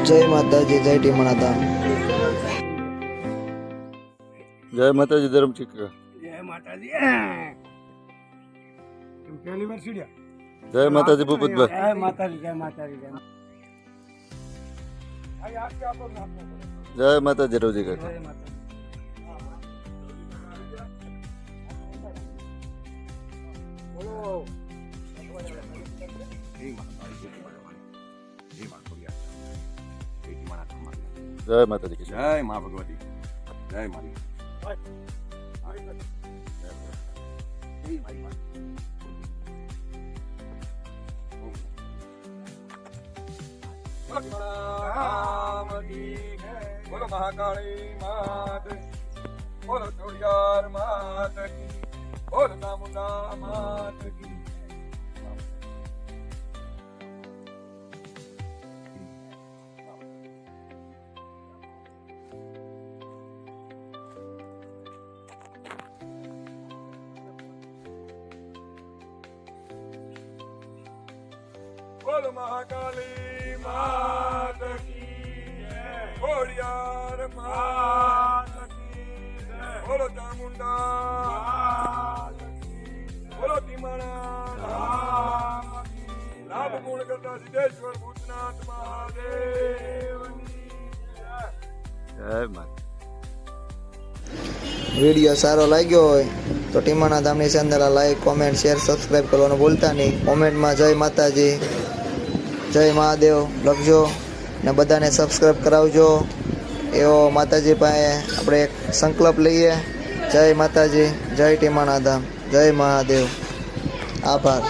જય માતાજી, જય ટીમણા ધામ. જય માતાજી ધર્મચિક. જય માતાજી. પહેલી વાર સીડ્યા. જય માતાજી ભૂપતભાઈ. જય માતાજી, જય માતાજી, જય જય માતાજી રવજી કાકા. જય માતાજી. બોલો. જય માતાજી કિશન. જય મા ભગવતી. જય મારી. બોલો મહાકાળી માત, બોલો ચોડિયાર માત, બોલો ચામુંડા માત. બોલો મહાકાલી માત કી જય, ખોડિયાર માત કી જય, બોલો ચામુંડા માત કી જય, બોલો ટીમાણા ધામ કી જય, લાભ ગુણ કરતા સિદ્ધેશ્વર ભૂતનાથ મહાદેવની જય. જય માતા. વિડીયો સારો લાગ્યો હોય તો ટીમાણા ધામની channel like, comment, share, subscribe કરવાનું ભૂલતા નહીં. કોમેન્ટમાં જય માતાજી, જય મહાદેવ લખજો ને બધાને સબસ્ક્રાઈબ કરાવજો. એવો માતાજી પાસે આપણે એક સંકલ્પ લઈએ. જય માતાજી, જય ટીમાણા ધામ, જય મહાદેવ. આભાર.